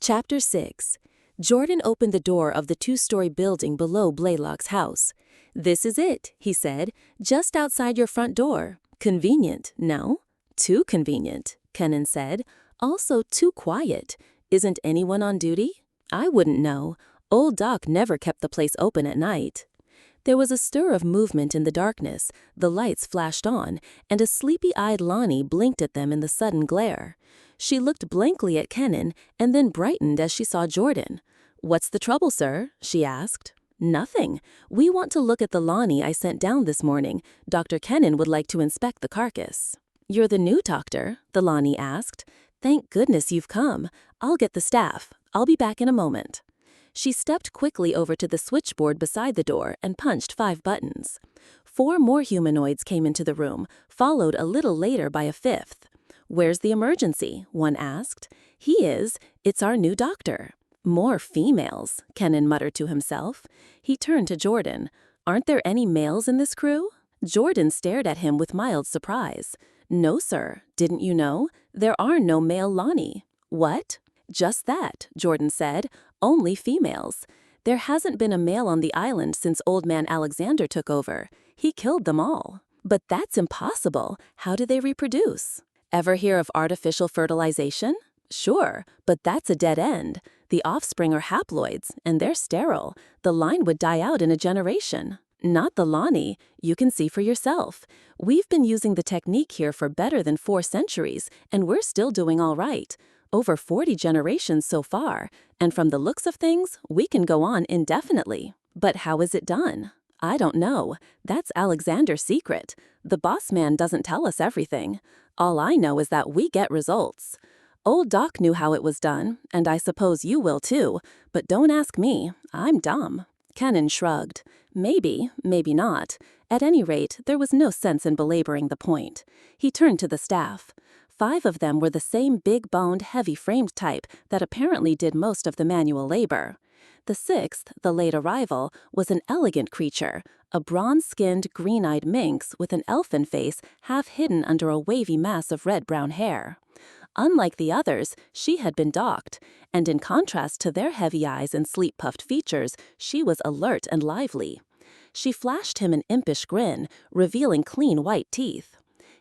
Chapter 6. Jordan opened the door of the two-story building below Blaylock's house. "This is it," he said, "just outside your front door. Convenient, no?" "Too convenient," Kennon said. "Also too quiet. Isn't anyone on duty?" "I wouldn't know. Old Doc never kept the place open at night." There was a stir of movement in the darkness, the lights flashed on, and a sleepy-eyed Lani blinked at them in the sudden glare. She looked blankly at Kennon and then brightened as she saw Jordan. "What's the trouble, sir?" she asked. "Nothing. We want to look at the Lani I sent down this morning. Dr. Kennon would like to inspect the carcass." "You're the new doctor?" the Lani asked. "Thank goodness you've come. I'll get the staff. I'll be back in a moment." She stepped quickly over to the switchboard beside the door and punched 5 buttons. 4 more humanoids came into the room, followed a little later by a 5th. "Where's the emergency?" one asked. "He is. It's our new doctor." "More females," Kennon muttered to himself. He turned to Jordan. "Aren't there any males in this crew?" Jordan stared at him with mild surprise. "No, sir. Didn't you know? There are no male Lani." "What?" "Just that," Jordan said. "Only females. There hasn't been a male on the island since Old Man Alexander took over. He killed them all." "But that's impossible. How do they reproduce?" "Ever hear of artificial fertilization?" "Sure, but that's a dead end. The offspring are haploids, and they're sterile. The line would die out in a generation." "Not the Lani. You can see for yourself. We've been using the technique here for better than 4 centuries, and we're still doing all right. Over 40 generations so far, and from the looks of things, we can go on indefinitely." "But how is it done?" "I don't know. That's Alexander's secret. The boss man doesn't tell us everything. All I know is that we get results. Old Doc knew how it was done, and I suppose you will too, but don't ask me. I'm dumb." Kennon shrugged. Maybe, maybe not. At any rate, there was no sense in belaboring the point. He turned to the staff. 5 of them were the same big-boned, heavy-framed type that apparently did most of the manual labor. The 6th, the late arrival, was an elegant creature, a bronze-skinned, green-eyed minx with an elfin face half hidden under a wavy mass of red-brown hair. Unlike the others, she had been docked, and in contrast to their heavy eyes and sleep-puffed features, she was alert and lively. She flashed him an impish grin, revealing clean white teeth.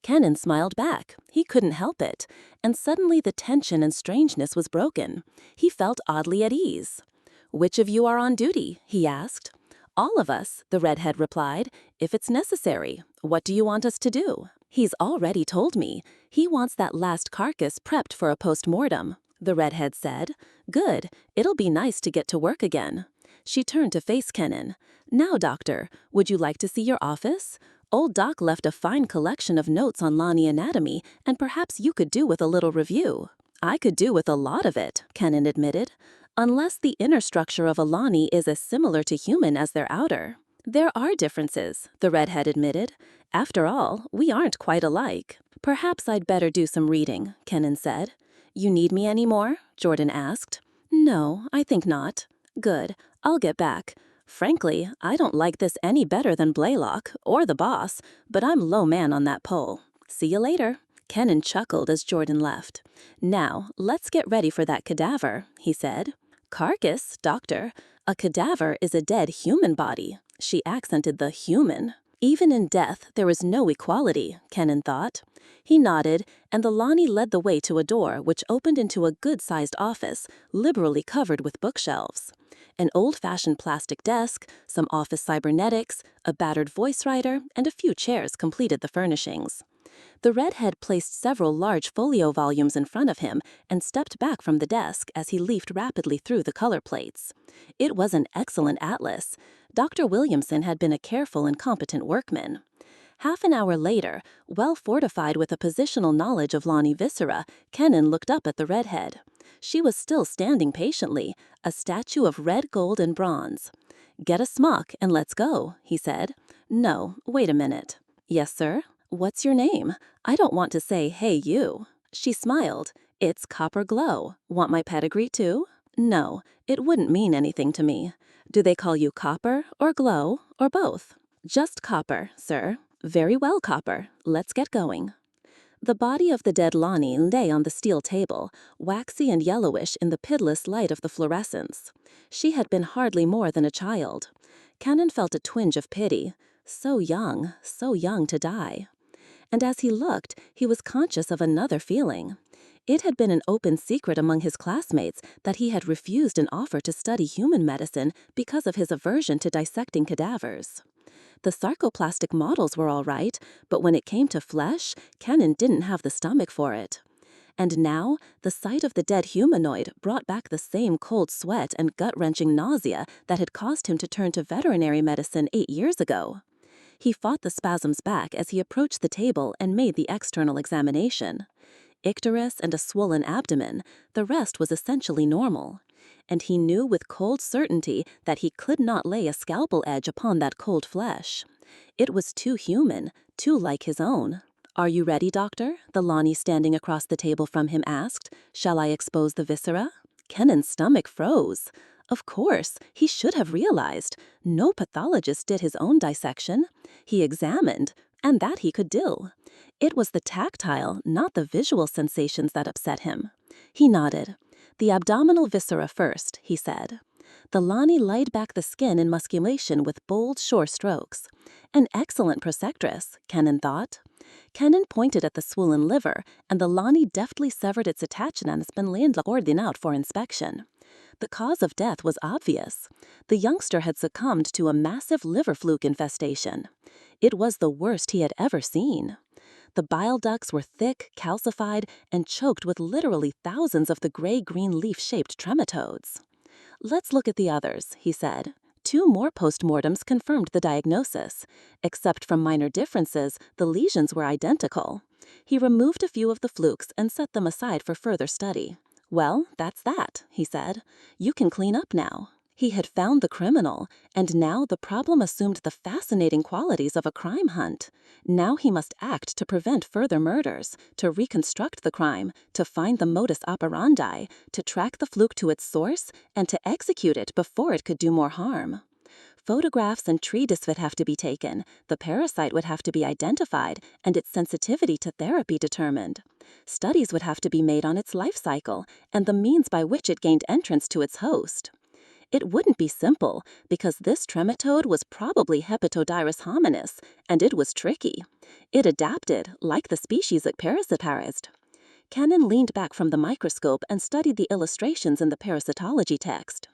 Kennon smiled back. He couldn't help it, and suddenly the tension and strangeness was broken. He felt oddly at ease. "Which of you are on duty?" he asked. "All of us," the redhead replied, "if it's necessary. What do you want us to do?" "He's already told me. He wants that last carcass prepped for a post-mortem," the redhead said. "Good. It'll be nice to get to work again." She turned to face Kennon. "Now, doctor, would you like to see your office? Old Doc left a fine collection of notes on Lani anatomy, and perhaps you could do with a little review." "I could do with a lot of it," Kennon admitted. "Unless the inner structure of a Lani is as similar to human as their outer." "There are differences," the redhead admitted. "After all, we aren't quite alike." "Perhaps I'd better do some reading," Kennon said. "You need me any more?" Jordan asked. "No, I think not." "Good. I'll get back. Frankly, I don't like this any better than Blaylock, or the boss, but I'm low man on that pole. See you later." Kennon chuckled as Jordan left. "Now, let's get ready for that cadaver," he said. "Carcass, doctor. A cadaver is a dead human body." She accented the human. Even in death, there is no equality, Kennon thought. He nodded, and the Lani led the way to a door which opened into a good-sized office, liberally covered with bookshelves. An old-fashioned plastic desk, some office cybernetics, a battered voice writer, and a few chairs completed the furnishings. The redhead placed several large folio volumes in front of him and stepped back from the desk as he leafed rapidly through the color plates. It was an excellent atlas. Dr. Williamson had been a careful and competent workman. Half an hour later, well fortified with a positional knowledge of Lani viscera, Kennon looked up at the redhead. She was still standing patiently, a statue of red gold and bronze. "Get a smock and let's go," he said. "No, wait a minute." "Yes, sir?" "What's your name? I don't want to say, 'Hey, you.'" She smiled. "It's Copper Glow. Want my pedigree, too?" "No, it wouldn't mean anything to me. Do they call you Copper, or Glow, or both?" "Just Copper, sir." "Very well, Copper. Let's get going." The body of the dead Lani lay on the steel table, waxy and yellowish in the pitiless light of the fluorescence. She had been hardly more than a child. Kennon felt a twinge of pity. So young to die. And as he looked, he was conscious of another feeling. It had been an open secret among his classmates that he had refused an offer to study human medicine because of his aversion to dissecting cadavers. The sarcoplastic models were all right, but when it came to flesh, Kennon didn't have the stomach for it. And now, the sight of the dead humanoid brought back the same cold sweat and gut-wrenching nausea that had caused him to turn to veterinary medicine 8 years ago. He fought the spasms back as he approached the table and made the external examination. Icterus and a swollen abdomen, the rest was essentially normal. And he knew with cold certainty that he could not lay a scalpel edge upon that cold flesh. It was too human, too like his own. "Are you ready, doctor?" the Lani standing across the table from him asked. "Shall I expose the viscera?" Kennon's stomach froze. Of course, he should have realized. No pathologist did his own dissection. He examined, and that he could do. It was the tactile, not the visual sensations that upset him. He nodded. "The abdominal viscera first," he said. The Lani laid back the skin in musculation with bold, sure strokes. An excellent prosectress, Kennon thought. Kennon pointed at the swollen liver, and the Lani deftly severed its attachments and laid out for inspection. The cause of death was obvious. The youngster had succumbed to a massive liver fluke infestation. It was the worst he had ever seen. The bile ducts were thick, calcified, and choked with literally thousands of the gray-green leaf-shaped trematodes. "Let's look at the others," he said. 2 more postmortems confirmed the diagnosis. Except for minor differences, the lesions were identical. He removed a few of the flukes and set them aside for further study. "Well, that's that," he said. "You can clean up now." He had found the criminal, and now the problem assumed the fascinating qualities of a crime hunt. Now he must act to prevent further murders, to reconstruct the crime, to find the modus operandi, to track the fluke to its source, and to execute it before it could do more harm. Photographs and treatises would have to be taken, the parasite would have to be identified, and its sensitivity to therapy determined. Studies would have to be made on its life cycle, and the means by which it gained entrance to its host. It wouldn't be simple, because this trematode was probably Hepatodyrus hominis, and it was tricky. It adapted, like the species it parasitized. Kennon leaned back from the microscope and studied the illustrations in the parasitology text.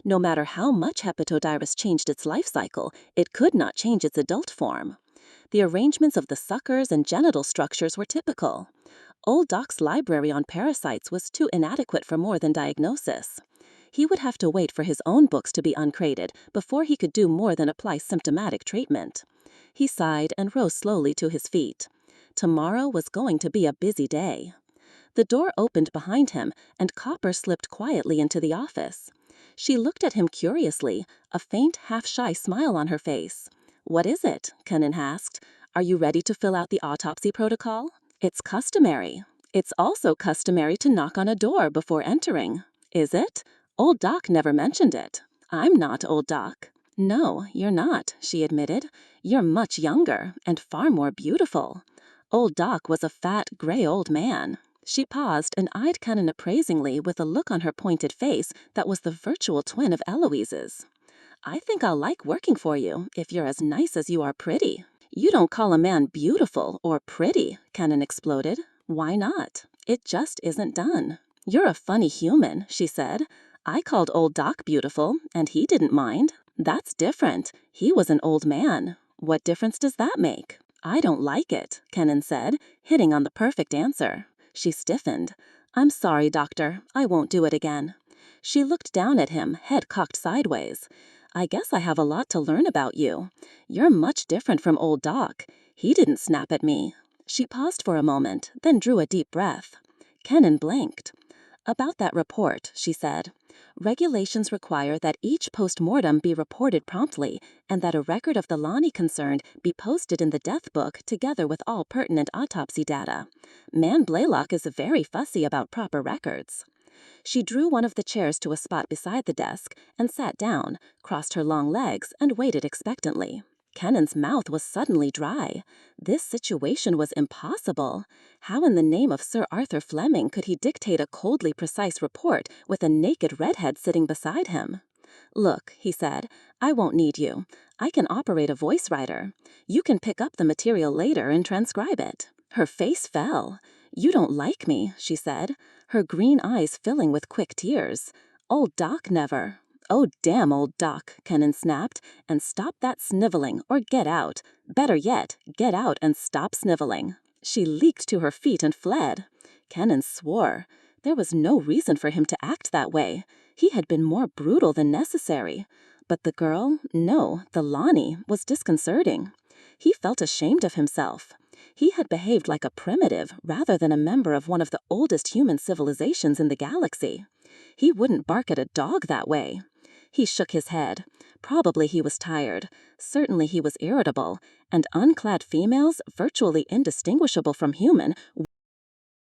No matter how much Hepatodyrus changed its life cycle, it could not change its adult form. The arrangements of the suckers and genital structures were typical. Old Doc's library on parasites was too inadequate for more than diagnosis. He would have to wait for his own books to be uncrated before he could do more than apply symptomatic treatment. He sighed and rose slowly to his feet. Tomorrow was going to be a busy day. The door opened behind him, and Copper slipped quietly into the office. She looked at him curiously, a faint, half-shy smile on her face. "What is it?" Kennon asked. "Are you ready to fill out the autopsy protocol?" "It's customary." "It's also customary to knock on a door before entering." "Is it? Old Doc never mentioned it." "I'm not Old Doc." "No, you're not," she admitted. "You're much younger, and far more beautiful." Old Doc was a fat, gray old man. She paused and eyed Kennon appraisingly with a look on her pointed face that was the virtual twin of Eloise's. "I think I'll like working for you, if you're as nice as you are pretty." "You don't call a man beautiful or pretty," Kennon exploded. "Why not? It just isn't done." "You're a funny human," she said. "I called Old Doc beautiful, and he didn't mind. That's different. He was an old man. What difference does that make?" "I don't like it," Kennon said, hitting on the perfect answer. She stiffened. "I'm sorry, doctor. I won't do it again." She looked down at him, head cocked sideways. "I guess I have a lot to learn about you. You're much different from Old Doc. He didn't snap at me." She paused for a moment, then drew a deep breath. Kennon blinked. "About that report," she said. "Regulations require that each post-mortem be reported promptly, and that a record of the Lani concerned be posted in the death book together with all pertinent autopsy data. Man Blaylock is very fussy about proper records." She drew one of the chairs to a spot beside the desk and sat down, crossed her long legs, and waited expectantly. Kennon's mouth was suddenly dry. This situation was impossible. How in the name of Sir Arthur Fleming could he dictate a coldly precise report with a naked redhead sitting beside him? "Look," he said, "I won't need you. I can operate a voice writer. You can pick up the material later and transcribe it." Her face fell. "You don't like me," she said, her green eyes filling with quick tears. "Old Doc never." "Oh, damn old Doc," Kennon snapped, "and stop that sniveling or get out. Better yet, get out and stop sniveling." She leaped to her feet and fled. Kennon swore. There was no reason for him to act that way. He had been more brutal than necessary. But the girl, no, the Lani, was disconcerting. He felt ashamed of himself. He had behaved like a primitive rather than a member of one of the oldest human civilizations in the galaxy. He wouldn't bark at a dog that way. He shook his head. Probably he was tired. Certainly he was irritable. And unclad females, virtually indistinguishable from human,